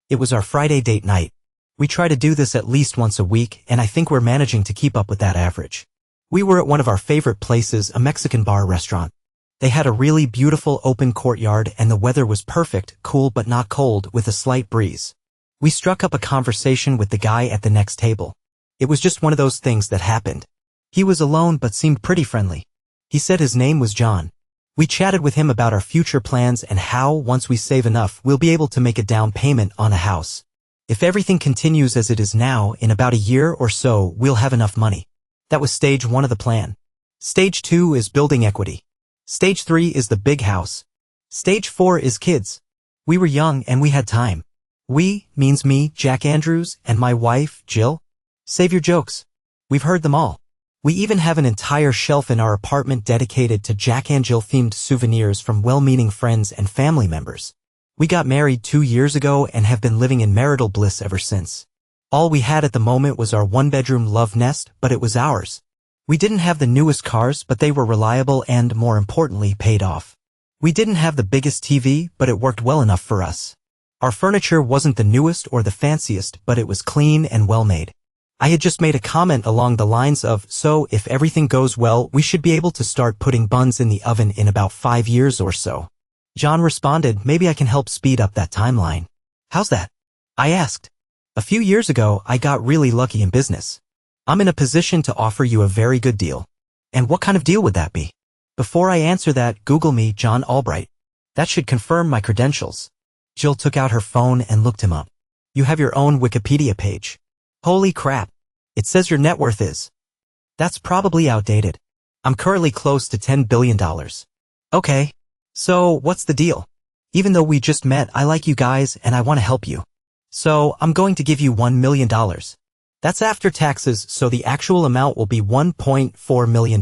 It was our Friday date night. We try to do this at least once a week, and I think we're managing to keep up with that average. We were at one of our favorite places, a Mexican bar restaurant. They had a really beautiful open courtyard and the weather was perfect, cool but not cold, with a slight breeze. We struck up a conversation with the guy at the next table. It was just one of those things that happened. He was alone but seemed pretty friendly. He said his name was John. We chatted with him about our future plans and how, once we save enough, we'll be able to make a down payment on a house. If everything continues as it is now, in about a year or so, we'll have enough money. That was stage 1 of the plan. Stage 2 is building equity. Stage 3 is the big house. Stage 4 is kids. We were young and we had time. We means me, Jack Andrews, and my wife, Jill. Save your jokes. We've heard them all. We even have an entire shelf in our apartment dedicated to Jack and Jill themed souvenirs from well-meaning friends and family members. We got married 2 years ago and have been living in marital bliss ever since. All we had at the moment was our one-bedroom love nest, but it was ours. We didn't have the newest cars, but they were reliable and, more importantly, paid off. We didn't have the biggest TV, but it worked well enough for us. Our furniture wasn't the newest or the fanciest, but it was clean and well-made. I had just made a comment along the lines of, so, if everything goes well, we should be able to start putting buns in the oven in about 5 years or so. John responded, maybe I can help speed up that timeline. How's that? I asked. A few years ago, I got really lucky in business. I'm in a position to offer you a very good deal. And what kind of deal would that be? Before I answer that, Google me, John Albright. That should confirm my credentials. Jill took out her phone and looked him up. You have your own Wikipedia page. Holy crap. It says your net worth is. That's probably outdated. I'm currently close to $10 billion. Okay. So, what's the deal? Even though we just met, I like you guys and I want to help you. So, I'm going to give you $1 million. That's after taxes, so the actual amount will be $1.4 million.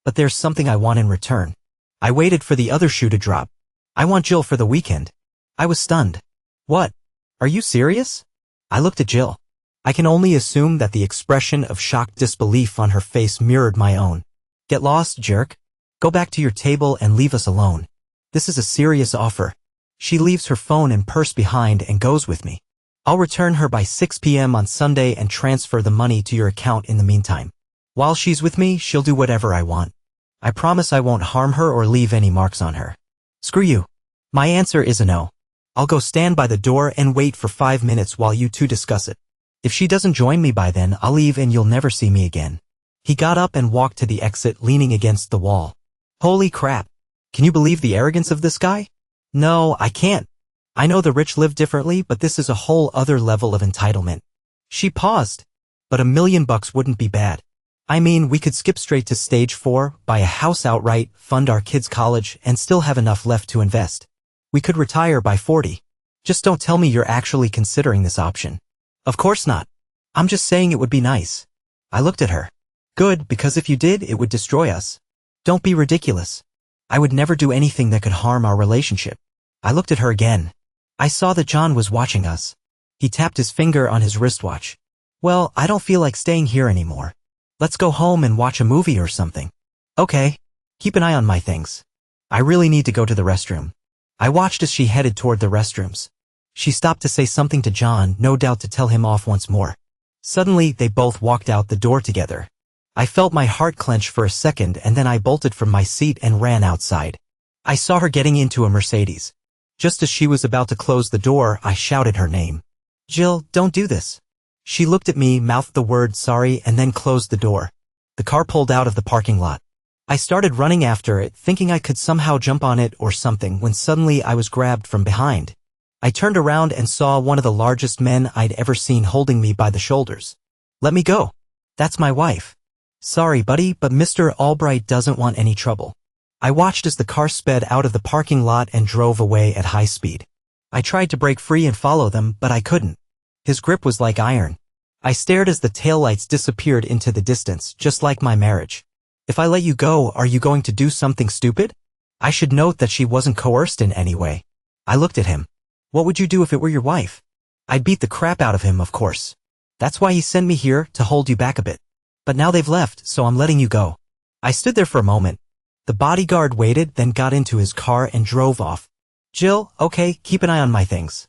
But there's something I want in return. I waited for the other shoe to drop. I want Jill for the weekend. I was stunned. What? Are you serious? I looked at Jill. I can only assume that the expression of shocked disbelief on her face mirrored my own. Get lost, jerk. Go back to your table and leave us alone. This is a serious offer. She leaves her phone and purse behind and goes with me. I'll return her by 6 p.m. on Sunday and transfer the money to your account in the meantime. While she's with me, she'll do whatever I want. I promise I won't harm her or leave any marks on her. Screw you. My answer is a no. I'll go stand by the door and wait for 5 minutes while you two discuss it. If she doesn't join me by then, I'll leave and you'll never see me again. He got up and walked to the exit, leaning against the wall. Holy crap. Can you believe the arrogance of this guy? No, I can't. I know the rich live differently, but this is a whole other level of entitlement. She paused. But $1 million wouldn't be bad. I mean, we could skip straight to stage 4, buy a house outright, fund our kids' college, and still have enough left to invest. We could retire by 40. Just don't tell me you're actually considering this option. Of course not. I'm just saying it would be nice. I looked at her. Good, because if you did, it would destroy us. Don't be ridiculous. I would never do anything that could harm our relationship. I looked at her again. I saw that John was watching us. He tapped his finger on his wristwatch. Well, I don't feel like staying here anymore. Let's go home and watch a movie or something. Okay. Keep an eye on my things. I really need to go to the restroom. I watched as she headed toward the restrooms. She stopped to say something to John, no doubt to tell him off once more. Suddenly, they both walked out the door together. I felt my heart clench for a second and then I bolted from my seat and ran outside. I saw her getting into a Mercedes. Just as she was about to close the door, I shouted her name. Jill, don't do this. She looked at me, mouthed the word sorry, and then closed the door. The car pulled out of the parking lot. I started running after it, thinking I could somehow jump on it or something, when suddenly I was grabbed from behind. I turned around and saw one of the largest men I'd ever seen holding me by the shoulders. Let me go. That's my wife. Sorry, buddy, but Mr. Albright doesn't want any trouble. I watched as the car sped out of the parking lot and drove away at high speed. I tried to break free and follow them, but I couldn't. His grip was like iron. I stared as the taillights disappeared into the distance, just like my marriage. If I let you go, are you going to do something stupid? I should note that she wasn't coerced in any way. I looked at him. What would you do if it were your wife? I'd beat the crap out of him, of course. That's why he sent me here, to hold you back a bit. But now they've left, so I'm letting you go. I stood there for a moment. The bodyguard waited, then got into his car and drove off. Jill, okay, keep an eye on my things.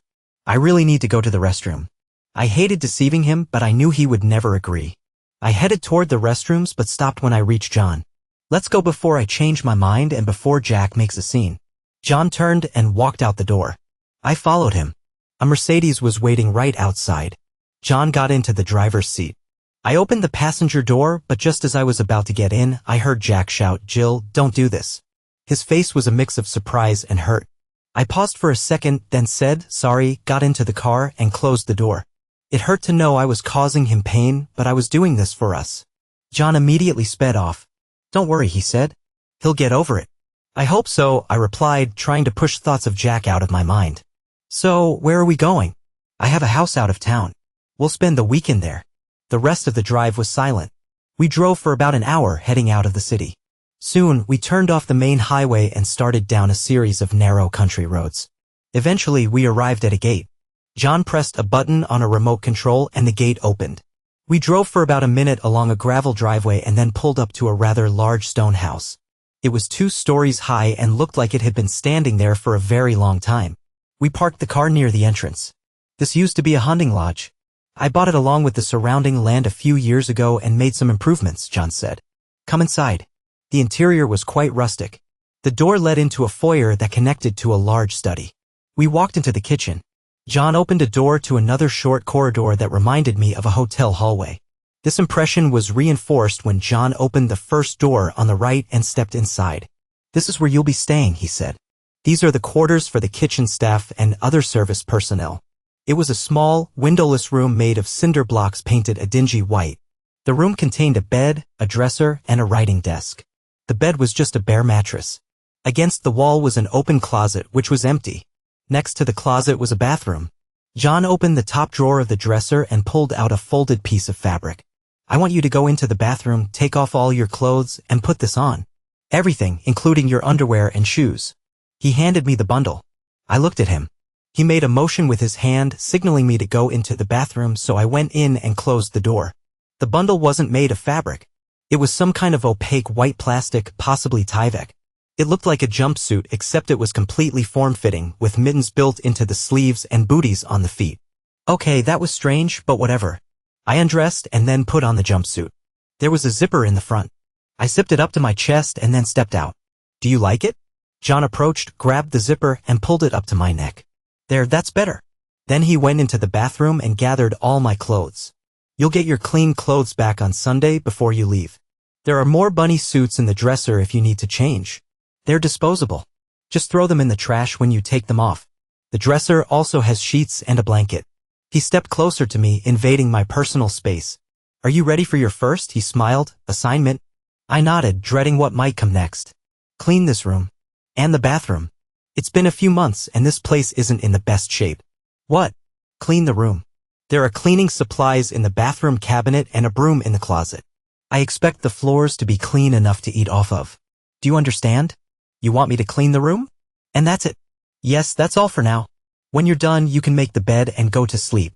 I really need to go to the restroom. I hated deceiving him, but I knew he would never agree. I headed toward the restrooms but stopped when I reached John. Let's go before I change my mind and before Jack makes a scene. John turned and walked out the door. I followed him. A Mercedes was waiting right outside. John got into the driver's seat. I opened the passenger door, but just as I was about to get in, I heard Jack shout, "Jill, don't do this." His face was a mix of surprise and hurt. I paused for a second, then said, "Sorry," got into the car and closed the door. It hurt to know I was causing him pain, but I was doing this for us. John immediately sped off. "Don't worry," he said. "He'll get over it." "I hope so," I replied, trying to push thoughts of Jack out of my mind. "So, where are we going?" "I have a house out of town. We'll spend the weekend there." The rest of the drive was silent. We drove for about an hour heading out of the city. Soon, we turned off the main highway and started down a series of narrow country roads. Eventually, we arrived at a gate. John pressed a button on a remote control and the gate opened. We drove for about a minute along a gravel driveway and then pulled up to a rather large stone house. It was 2 stories high and looked like it had been standing there for a very long time. We parked the car near the entrance. "This used to be a hunting lodge. I bought it along with the surrounding land a few years ago and made some improvements," John said. "Come inside." The interior was quite rustic. The door led into a foyer that connected to a large study. We walked into the kitchen. John opened a door to another short corridor that reminded me of a hotel hallway. This impression was reinforced when John opened the first door on the right and stepped inside. "This is where you'll be staying," he said. "These are the quarters for the kitchen staff and other service personnel." It was a small, windowless room made of cinder blocks painted a dingy white. The room contained a bed, a dresser, and a writing desk. The bed was just a bare mattress. Against the wall was an open closet, which was empty. Next to the closet was a bathroom. John opened the top drawer of the dresser and pulled out a folded piece of fabric. "I want you to go into the bathroom, take off all your clothes, and put this on. Everything, including your underwear and shoes." He handed me the bundle. I looked at him. He made a motion with his hand, signaling me to go into the bathroom, so I went in and closed the door. The bundle wasn't made of fabric. It was some kind of opaque white plastic, possibly Tyvek. It looked like a jumpsuit, except it was completely form-fitting, with mittens built into the sleeves and booties on the feet. Okay, that was strange, but whatever. I undressed and then put on the jumpsuit. There was a zipper in the front. I zipped it up to my chest and then stepped out. "Do you like it?" John approached, grabbed the zipper, and pulled it up to my neck. "There, that's better." Then he went into the bathroom and gathered all my clothes. "You'll get your clean clothes back on Sunday before you leave. There are more bunny suits in the dresser if you need to change. They're disposable. Just throw them in the trash when you take them off. The dresser also has sheets and a blanket." He stepped closer to me, invading my personal space. "Are you ready for your first?" he smiled. "Assignment?" I nodded, dreading what might come next. "Clean this room. And the bathroom. It's been a few months and this place isn't in the best shape." "What?" "Clean the room. There are cleaning supplies in the bathroom cabinet and a broom in the closet. I expect the floors to be clean enough to eat off of. Do you understand? You want me to clean the room? And that's it." "Yes, that's all for now. When you're done, you can make the bed and go to sleep.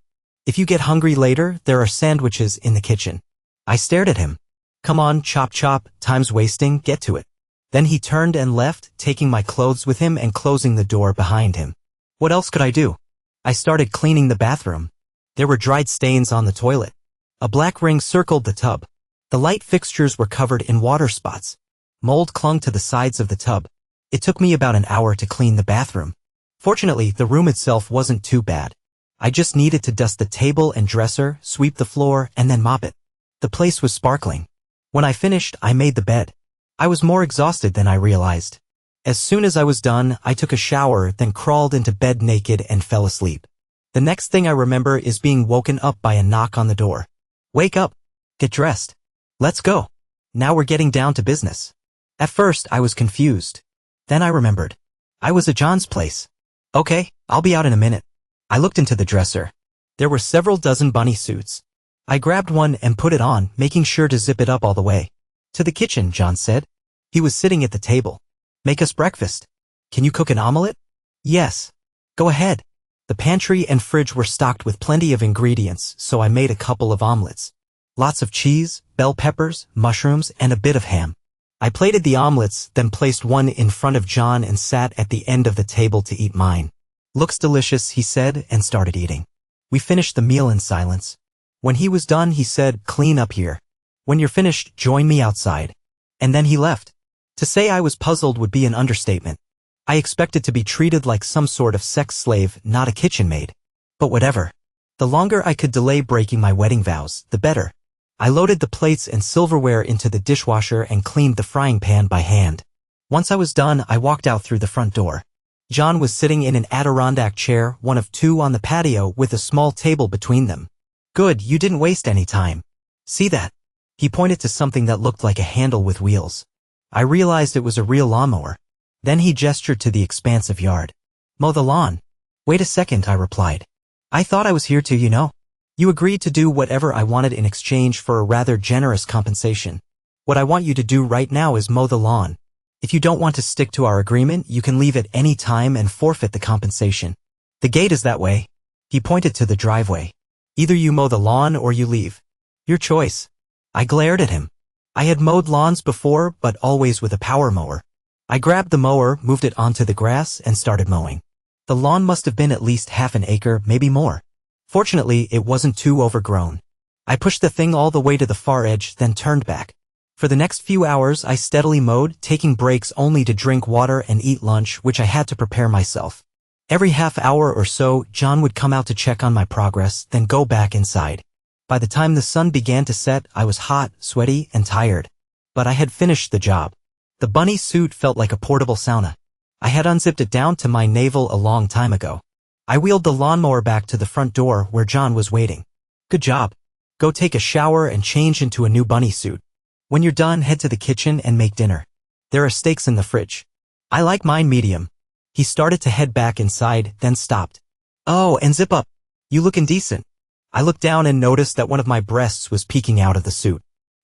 If you get hungry later, there are sandwiches in the kitchen." I stared at him. "Come on, chop chop, time's wasting, get to it." Then he turned and left, taking my clothes with him and closing the door behind him. What else could I do? I started cleaning the bathroom. There were dried stains on the toilet. A black ring circled the tub. The light fixtures were covered in water spots. Mold clung to the sides of the tub. It took me about an hour to clean the bathroom. Fortunately, the room itself wasn't too bad. I just needed to dust the table and dresser, sweep the floor, and then mop it. The place was sparkling. When I finished, I made the bed. I was more exhausted than I realized. As soon as I was done, I took a shower, then crawled into bed naked and fell asleep. The next thing I remember is being woken up by a knock on the door. "Wake up. Get dressed. Let's go. Now we're getting down to business." At first, I was confused. Then I remembered. I was at John's place. "Okay, I'll be out in a minute." I looked into the dresser. There were several dozen bunny suits. I grabbed one and put it on, making sure to zip it up all the way. "To the kitchen," John said. He was sitting at the table. "Make us breakfast. Can you cook an omelet?" "Yes." "Go ahead." The pantry and fridge were stocked with plenty of ingredients, so I made a couple of omelets. Lots of cheese, bell peppers, mushrooms, and a bit of ham. I plated the omelets, then placed one in front of John and sat at the end of the table to eat mine. Looks delicious, he said, and started eating. We finished the meal in silence. When he was done, he said, "Clean up here. When you're finished, join me outside." And then he left. To say I was puzzled would be an understatement. I expected to be treated like some sort of sex slave, not a kitchen maid. But whatever. The longer I could delay breaking my wedding vows, the better. I loaded the plates and silverware into the dishwasher and cleaned the frying pan by hand. Once I was done, I walked out through the front door. John was sitting in an Adirondack chair, one of two on the patio, with a small table between them. "Good, you didn't waste any time. See that?" He pointed to something that looked like a handle with wheels. I realized it was a real lawnmower. Then he gestured to the expansive yard. "Mow the lawn." "Wait a second," I replied. "I thought I was here to, You agreed to do whatever I wanted in exchange for a rather generous compensation. What I want you to do right now is mow the lawn. If you don't want to stick to our agreement, you can leave at any time and forfeit the compensation. The gate is that way." He pointed to the driveway. "Either you mow the lawn or you leave. Your choice." I glared at him. I had mowed lawns before, but always with a power mower. I grabbed the mower, moved it onto the grass, and started mowing. The lawn must have been at least half an acre, maybe more. Fortunately, it wasn't too overgrown. I pushed the thing all the way to the far edge, then turned back. For the next few hours, I steadily mowed, taking breaks only to drink water and eat lunch, which I had to prepare myself. Every half hour or so, John would come out to check on my progress, then go back inside. By the time the sun began to set, I was hot, sweaty, and tired. But I had finished the job. The bunny suit felt like a portable sauna. I had unzipped it down to my navel a long time ago. I wheeled the lawnmower back to the front door where John was waiting. "Good job. Go take a shower and change into a new bunny suit. When you're done, head to the kitchen and make dinner. There are steaks in the fridge. I like mine medium." He started to head back inside, then stopped. "Oh, and zip up. You look indecent." I looked down and noticed that one of my breasts was peeking out of the suit.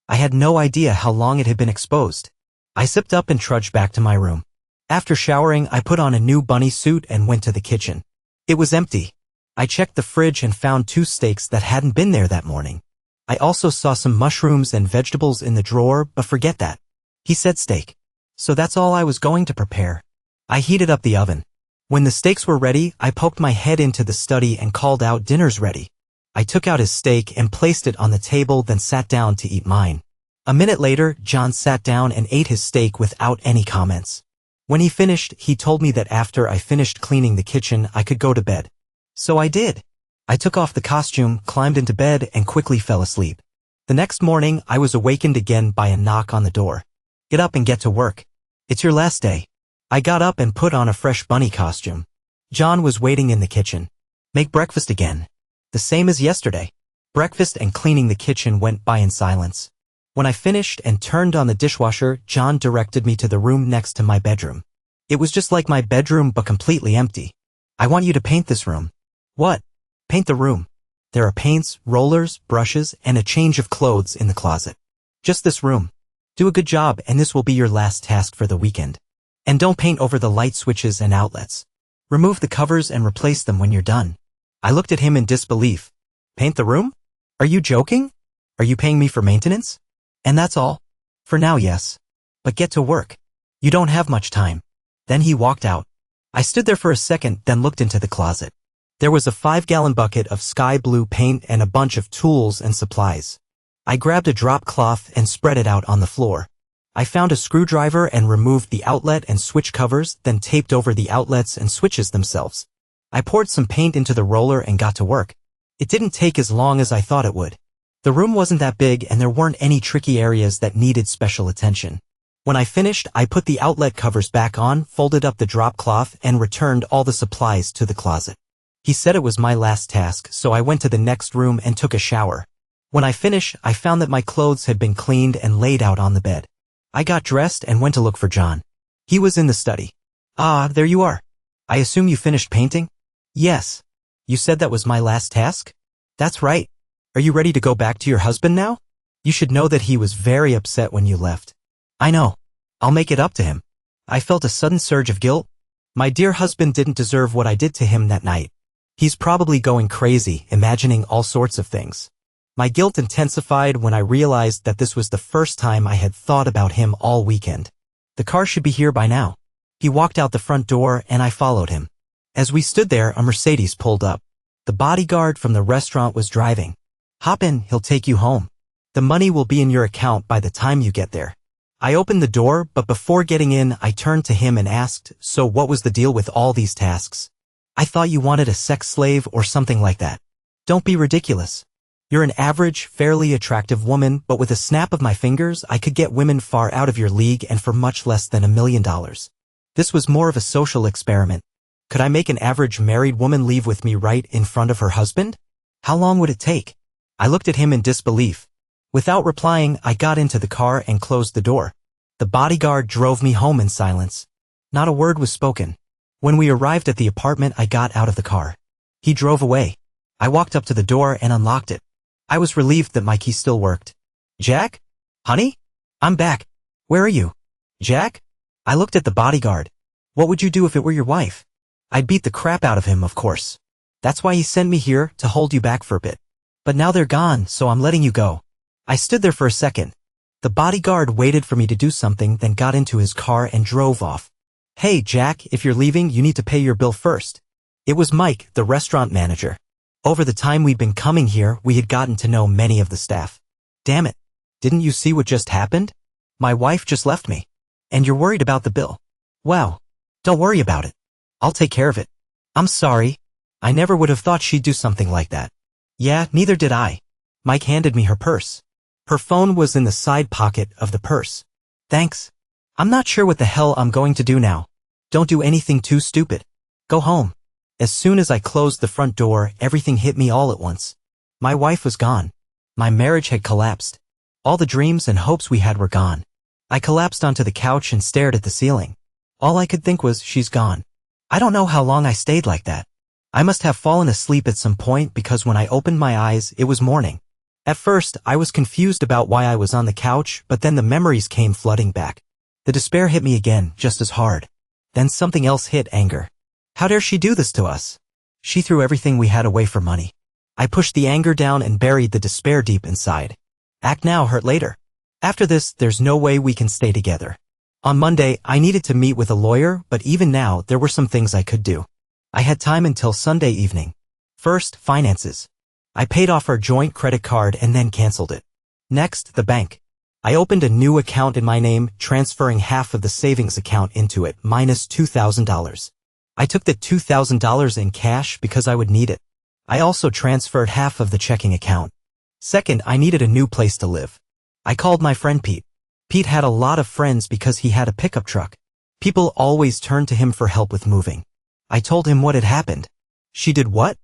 I had no idea how long it had been exposed. I zipped up and trudged back to my room. After showering, I put on a new bunny suit and went to the kitchen. It was empty. I checked the fridge and found 2 steaks that hadn't been there that morning. I also saw some mushrooms and vegetables in the drawer, but forget that. He said steak. So that's all I was going to prepare. I heated up the oven. When the steaks were ready, I poked my head into the study and called out, "Dinner's ready." I took out his steak and placed it on the table, then sat down to eat mine. A minute later, John sat down and ate his steak without any comments. When he finished, he told me that after I finished cleaning the kitchen, I could go to bed. So I did. I took off the costume, climbed into bed, and quickly fell asleep. The next morning, I was awakened again by a knock on the door. "Get up and get to work. It's your last day." I got up and put on a fresh bunny costume. John was waiting in the kitchen. "Make breakfast again." The same as yesterday. Breakfast and cleaning the kitchen went by in silence. When I finished and turned on the dishwasher, John directed me to the room next to my bedroom. It was just like my bedroom but completely empty. "I want you to paint this room." "What?" "Paint the room. There are paints, rollers, brushes, and a change of clothes in the closet. Just this room. Do a good job, and this will be your last task for the weekend. And don't paint over the light switches and outlets. Remove the covers and replace them when you're done." I looked at him in disbelief. "Paint the room? Are you joking? Are you paying me for maintenance?" "And that's all?" "For now, yes. But get to work. You don't have much time." Then he walked out. I stood there for a second, then looked into the closet. There was a 5-gallon bucket of sky blue paint and a bunch of tools and supplies. I grabbed a drop cloth and spread it out on the floor. I found a screwdriver and removed the outlet and switch covers, then taped over the outlets and switches themselves. I poured some paint into the roller and got to work. It didn't take as long as I thought it would. The room wasn't that big and there weren't any tricky areas that needed special attention. When I finished, I put the outlet covers back on, folded up the drop cloth, and returned all the supplies to the closet. He said it was my last task, so I went to the next room and took a shower. When I finished, I found that my clothes had been cleaned and laid out on the bed. I got dressed and went to look for John. He was in the study. "Ah, there you are. I assume you finished painting?" "Yes. You said that was my last task?" "That's right. Are you ready to go back to your husband now? You should know that he was very upset when you left." "I know. I'll make it up to him." I felt a sudden surge of guilt. My dear husband didn't deserve what I did to him that night. He's probably going crazy, imagining all sorts of things. My guilt intensified when I realized that this was the first time I had thought about him all weekend. The car should be here by now. He walked out the front door and I followed him. As we stood there, a Mercedes pulled up. The bodyguard from the restaurant was driving. "Hop in, he'll take you home. The money will be in your account by the time you get there." I opened the door, but before getting in, I turned to him and asked, "So what was the deal with all these tasks? I thought you wanted a sex slave or something like that." "Don't be ridiculous. You're an average, fairly attractive woman, but with a snap of my fingers, I could get women far out of your league and for much less than $1 million. This was more of a social experiment. Could I make an average married woman leave with me right in front of her husband? How long would it take?" I looked at him in disbelief. Without replying, I got into the car and closed the door. The bodyguard drove me home in silence. Not a word was spoken. When we arrived at the apartment, I got out of the car. He drove away. I walked up to the door and unlocked it. I was relieved that my key still worked. "Jack? Honey? I'm back. Where are you?" "Jack?" I looked at the bodyguard. "What would you do if it were your wife?" "I'd beat the crap out of him, of course. That's why he sent me here, to hold you back for a bit. But now they're gone, so I'm letting you go." I stood there for a second. The bodyguard waited for me to do something, then got into his car and drove off. "Hey, Jack, if you're leaving, you need to pay your bill first." It was Mike, the restaurant manager. Over the time we'd been coming here, we had gotten to know many of the staff. "Damn it. Didn't you see what just happened? My wife just left me. And you're worried about the bill. Wow. Don't worry about it. I'll take care of it." "I'm sorry. I never would have thought she'd do something like that." "Yeah, neither did I." Mike handed me her purse. Her phone was in the side pocket of the purse. "Thanks. I'm not sure what the hell I'm going to do now." "Don't do anything too stupid. Go home." As soon as I closed the front door, everything hit me all at once. My wife was gone. My marriage had collapsed. All the dreams and hopes we had were gone. I collapsed onto the couch and stared at the ceiling. All I could think was, she's gone. I don't know how long I stayed like that. I must have fallen asleep at some point because when I opened my eyes, it was morning. At first, I was confused about why I was on the couch, but then the memories came flooding back. The despair hit me again, just as hard. Then something else hit: anger. How dare she do this to us? She threw everything we had away for money. I pushed the anger down and buried the despair deep inside. Act now, hurt later. After this, there's no way we can stay together. On Monday, I needed to meet with a lawyer, but even now, there were some things I could do. I had time until Sunday evening. First, finances. I paid off our joint credit card and then canceled it. Next, the bank. I opened a new account in my name, transferring half of the savings account into it, minus $2,000. I took the $2,000 in cash because I would need it. I also transferred half of the checking account. Second, I needed a new place to live. I called my friend Pete. Pete had a lot of friends because he had a pickup truck. People always turned to him for help with moving. I told him what had happened. She did what?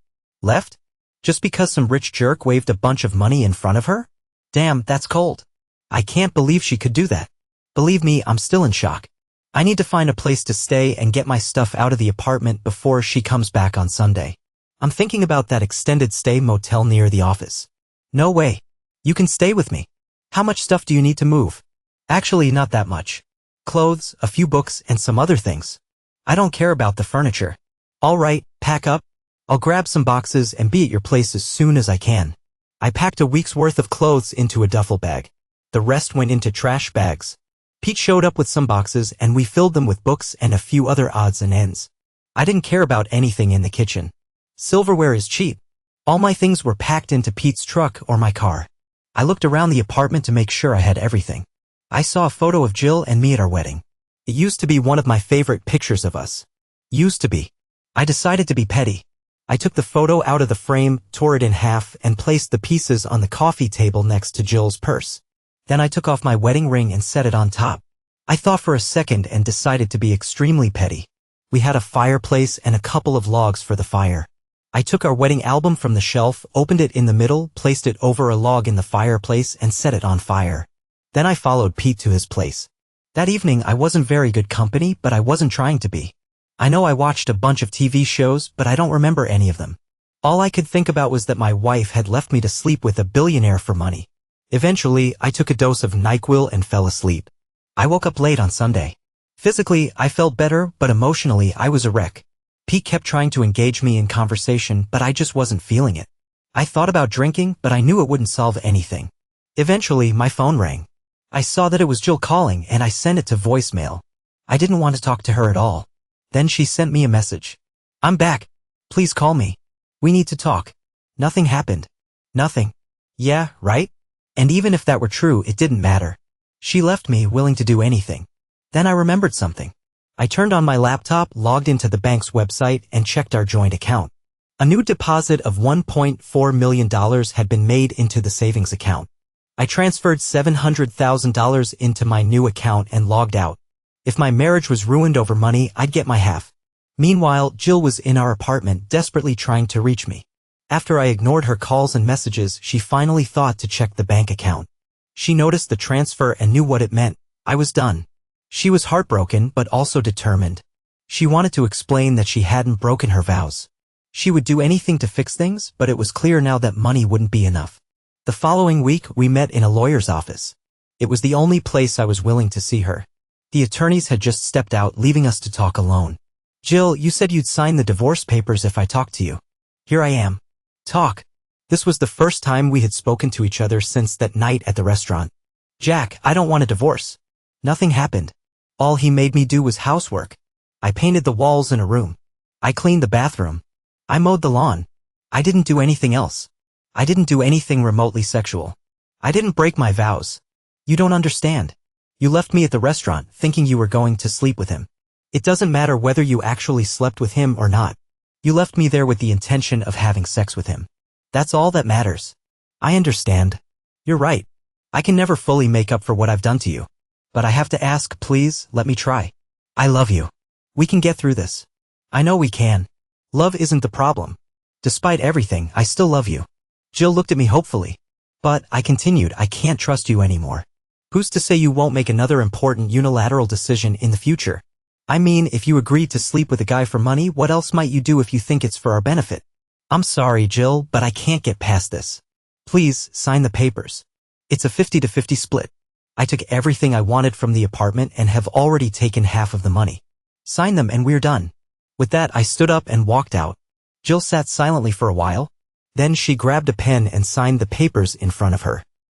Left? Just because some rich jerk waved a bunch of money in front of her? Damn, that's cold. I can't believe she could do that. Believe me, I'm still in shock. I need to find a place to stay and get my stuff out of the apartment before she comes back on Sunday. I'm thinking about that extended stay motel near the office. No way. You can stay with me. How much stuff do you need to move? Actually, not that much. Clothes, a few books, and some other things. I don't care about the furniture. All right, pack up. I'll grab some boxes and be at your place as soon as I can. I packed a week's worth of clothes into a duffel bag. The rest went into trash bags. Pete showed up with some boxes and we filled them with books and a few other odds and ends. I didn't care about anything in the kitchen. Silverware is cheap. All my things were packed into Pete's truck or my car. I looked around the apartment to make sure I had everything. I saw a photo of Jill and me at our wedding. It used to be one of my favorite pictures of us. Used to be. I decided to be petty. I took the photo out of the frame, tore it in half, and placed the pieces on the coffee table next to Jill's purse. Then I took off my wedding ring and set it on top. I thought for a second and decided to be extremely petty. We had a fireplace and a couple of logs for the fire. I took our wedding album from the shelf, opened it in the middle, placed it over a log in the fireplace, and set it on fire. Then I followed Pete to his place. That evening I wasn't very good company, but I wasn't trying to be. I know I watched a bunch of TV shows, but I don't remember any of them. All I could think about was that my wife had left me to sleep with a billionaire for money. Eventually, I took a dose of NyQuil and fell asleep. I woke up late on Sunday. Physically, I felt better, but emotionally, I was a wreck. Pete kept trying to engage me in conversation, but I just wasn't feeling it. I thought about drinking, but I knew it wouldn't solve anything. Eventually, my phone rang. I saw that it was Jill calling, and I sent it to voicemail. I didn't want to talk to her at all. Then she sent me a message. I'm back. Please call me. We need to talk. Nothing happened. Nothing. Yeah, right? And even if that were true, it didn't matter. She left me willing to do anything. Then I remembered something. I turned on my laptop, logged into the bank's website, and checked our joint account. A new deposit of $1.4 million had been made into the savings account. I transferred $700,000 into my new account and logged out. If my marriage was ruined over money, I'd get my half. Meanwhile, Jill was in our apartment desperately trying to reach me. After I ignored her calls and messages, she finally thought to check the bank account. She noticed the transfer and knew what it meant. I was done. She was heartbroken but also determined. She wanted to explain that she hadn't broken her vows. She would do anything to fix things, but it was clear now that money wouldn't be enough. The following week, we met in a lawyer's office. It was the only place I was willing to see her. The attorneys had just stepped out, leaving us to talk alone. Jill, you said you'd sign the divorce papers if I talked to you. Here I am. Talk. This was the first time we had spoken to each other since that night at the restaurant. Jack, I don't want a divorce. Nothing happened. All he made me do was housework. I painted the walls in a room. I cleaned the bathroom. I mowed the lawn. I didn't do anything else. I didn't do anything remotely sexual. I didn't break my vows. You don't understand. You left me at the restaurant thinking you were going to sleep with him. It doesn't matter whether you actually slept with him or not. You left me there with the intention of having sex with him. That's all that matters. I understand. You're right. I can never fully make up for what I've done to you. But I have to ask, please, let me try. I love you. We can get through this. I know we can. Love isn't the problem. Despite everything, I still love you. Jill looked at me hopefully. But, I continued, I can't trust you anymore. Who's to say you won't make another important unilateral decision in the future? I mean, if you agreed to sleep with a guy for money, what else might you do if you think it's for our benefit? I'm sorry, Jill, but I can't get past this. Please, sign the papers. It's a 50-50 split. I took everything I wanted from the apartment and have already taken half of the money. Sign them and we're done. With that, I stood up and walked out. Jill sat silently for a while. Then she grabbed a pen and signed the papers in front of her.